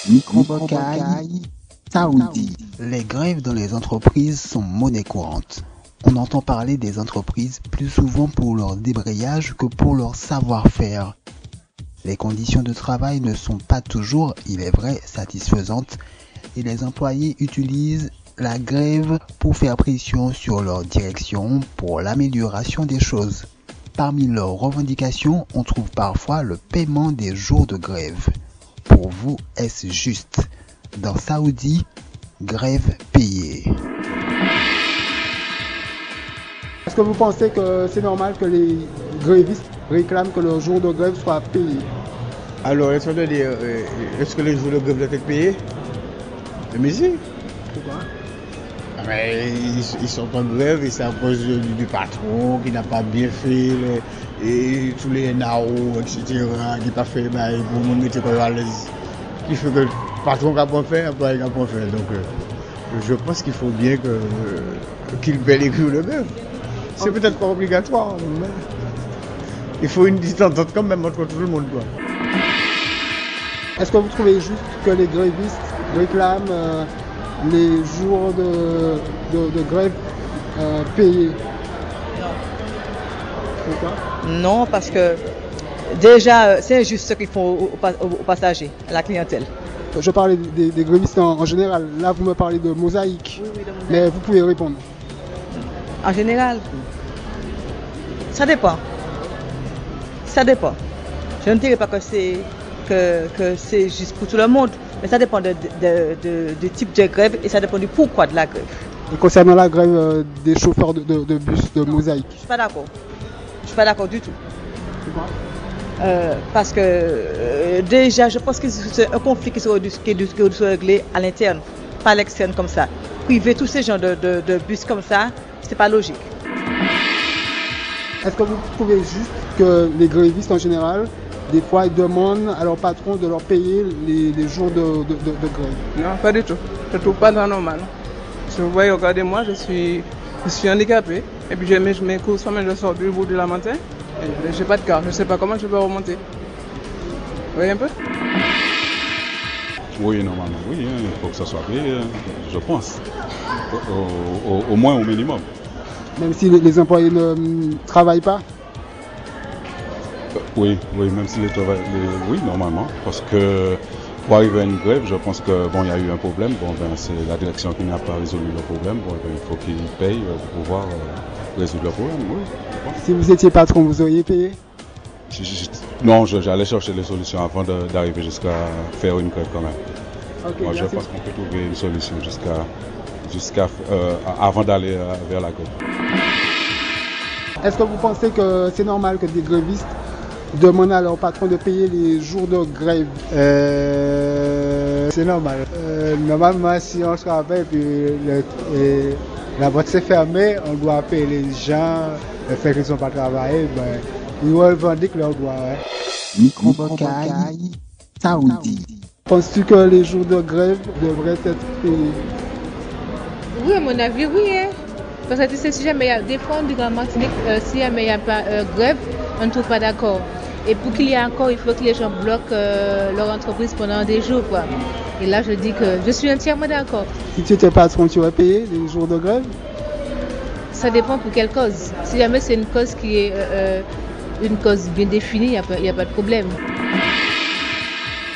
Microbocaille Saoudi. Les grèves dans les entreprises sont monnaie courante. On entend parler des entreprises plus souvent pour leur débrayage que pour leur savoir-faire. Les conditions de travail ne sont pas toujours, il est vrai, satisfaisantes et les employés utilisent la grève pour faire pression sur leur direction pour l'amélioration des choses. Parmi leurs revendications, on trouve parfois le paiement des jours de grève. Pour vous, est-ce juste? Dans Saoudi, grève payée. Est-ce que vous pensez que c'est normal que les grévistes réclament que leur jour de grève soit payé? Alors, laisse-moi te dire, est-ce que les jours de grève doivent être payés? Mais si. Pourquoi? Mais ils sont en grève et c'est à cause du patron qui n'a pas bien fait, et tous les NAO, etc., qui n'a pas fait pour mon métier à l'aise. Qui fait que le patron n'a pas fait, l'employé n'a pas fait. Donc, je pense qu'il faut bien qu'il paie les jours de grève. C'est peut-être pas obligatoire, mais il faut une distance quand même entre tout le monde, quoi. Est-ce que vous trouvez juste que les grévistes réclament les jours de grève payés? Pourquoi? Non, parce que déjà, c'est injuste ce qu'ils font aux passagers, à la clientèle. Je parlais des grévistes en général. Là, vous me parlez de Mosaïque. Oui, de Mosaïque. Mais vous pouvez répondre. En général, ça dépend. Ça dépend. Je ne dirais pas que c'est juste pour tout le monde, mais ça dépend du type de grève et ça dépend du pourquoi de la grève. Et concernant la grève des chauffeurs de bus de Mosaïque? Je ne suis pas d'accord. Je ne suis pas d'accord du tout. Pourquoi? Parce que déjà, je pense que c'est un conflit qui doit se régler à l'interne, pas à l'externe comme ça. Priver tous ces gens de bus comme ça, c'est pas logique. Est-ce que vous trouvez juste que les grévistes en général, des fois, ils demandent à leur patron de leur payer les jours de grève? Non, pas du tout. Je ne trouve pas ça normal. Si vous voyez, regardez-moi, je suis handicapé. Et puis mes courses, je sors du bout de la montagne. Je n'ai pas de car, je ne sais pas comment je peux remonter. Vous voyez un peu? Oui, normalement, oui, il faut que ça soit payé, je pense. Au moins au minimum. Même si les employés ne travaillent pas? Oui, même si oui, normalement. Parce que pour arriver à une grève, je pense que il y a eu un problème. C'est la direction qui n'a pas résolu le problème. Il faut qu'ils payent pour pouvoir résoudre le problème. Oui, je pense. Si vous étiez patron, vous auriez payé? Non, j'allais chercher les solutions avant d'arriver jusqu'à faire une grève quand même. Okay, moi, je pense qu'on peut trouver une solution avant d'aller vers la grève. Est-ce que vous pensez que c'est normal que des grévistes demandent à leur patron de payer les jours de grève? C'est normal. Normalement, si on se rappelle, puis la boîte s'est fermée, on doit payer les gens, le fait qu'ils ne sont pas travaillés, ils revendiquent leurs droits. Ouais. Microbocaille Saoudi. Penses-tu que les jours de grève devraient être payés? Oui, à mon avis, oui. Hein. Parce que tu sais, si jamais il y a des fois, on dit qu'en Martinique, si jamais il n'y a pas grève, on ne trouve pas d'accord. Et pour qu'il y ait encore, il faut que les gens bloquent leur entreprise pendant des jours, quoi. Et là, je dis que je suis entièrement d'accord. Si tu étais patron, tu aurais payé les jours de grève? Ça dépend pour quelle cause. Si jamais c'est une cause qui est une cause bien définie, il n'y a pas de problème.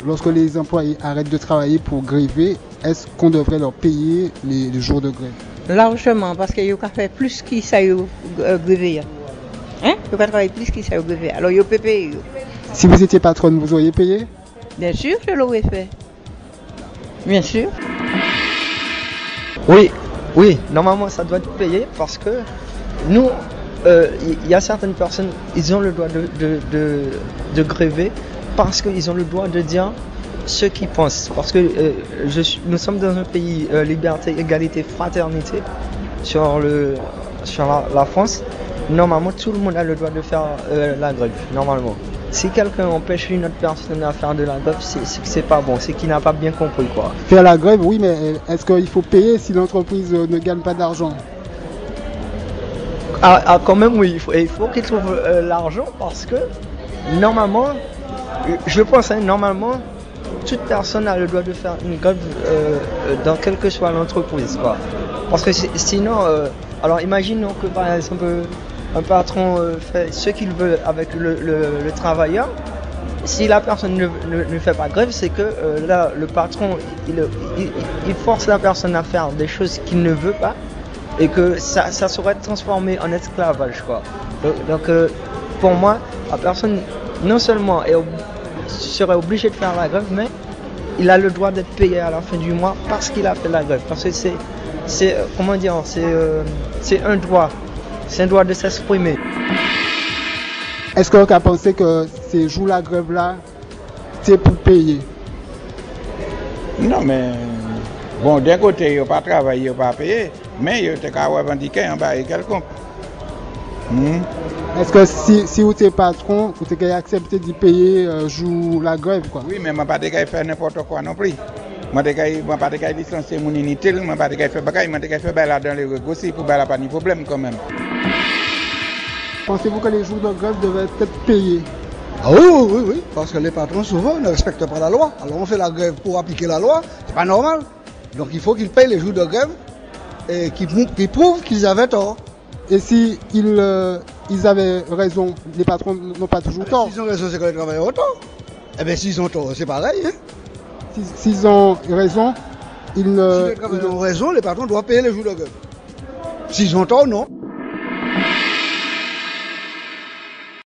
Lorsque les employés arrêtent de travailler pour gréver, est-ce qu'on devrait leur payer les jours de grève? Largement, parce qu'il y a fait plus qu'ils savent gréver. Hein? Il y a travailler plus qu'ils savent gréver. Alors, il peut payer. Si vous étiez patronne, vous auriez payé? Bien sûr, je l'aurais fait. Bien sûr. Oui, normalement ça doit être payé parce que nous, il y a certaines personnes, ils ont le droit de gréver parce qu'ils ont le droit de dire ce qu'ils pensent. Parce que nous sommes dans un pays liberté, égalité, fraternité sur la France. Normalement, tout le monde a le droit de faire la grève, normalement. Si quelqu'un empêche une autre personne à faire de la grève, c'est pas bon, c'est qu'il n'a pas bien compris, quoi. Faire la grève, oui, mais est-ce qu'il faut payer si l'entreprise ne gagne pas d'argent? Quand même, oui, il faut qu'il trouve l'argent parce que, normalement, je pense, normalement, toute personne a le droit de faire une grève dans quelle que soit l'entreprise, quoi. Parce que sinon, alors imaginons que par exemple un patron fait ce qu'il veut avec le travailleur. Si la personne ne fait pas grève, c'est que là, le patron, il force la personne à faire des choses qu'il ne veut pas et que ça serait transformé en esclavage, quoi. Donc pour moi, la personne, non seulement serait obligée de faire la grève, mais il a le droit d'être payé à la fin du mois parce qu'il a fait la grève. Parce que c'est comment dire, c'est un droit. C'est un droit de s'exprimer. Est-ce que vous avez pensé que ces jours la grève là, c'est pour payer? Non, mais bon, d'un côté, il n'y a pas travaillé, il n'y a pas payé, mais il y a qu'à revendiquer un bail quelconque. Est-ce que si vous êtes patron, vous avez accepté de payer jour la grève, quoi? Oui, mais je ne peux pas faire n'importe quoi non plus. Je ne peux pas licencier mon inutile, je ne peux pas faire bagaille, je ne peux pas faire dans les négocier pour pas de problème quand même. Pensez-vous que les jours de grève devaient être payés? Ah oui, parce que les patrons souvent ne respectent pas la loi. Alors on fait la grève pour appliquer la loi, c'est pas normal. Donc il faut qu'ils payent les jours de grève et qu'ils prouvent qu'ils avaient tort. Et si ils avaient raison, les patrons n'ont pas toujours tort. S'ils ont raison, c'est que les travailleurs ont tort. Eh bien s'ils ont tort, c'est pareil. Hein? S'ils ont raison, Si les travailleurs ont raison, les patrons doivent payer les jours de grève. S'ils ont tort, non.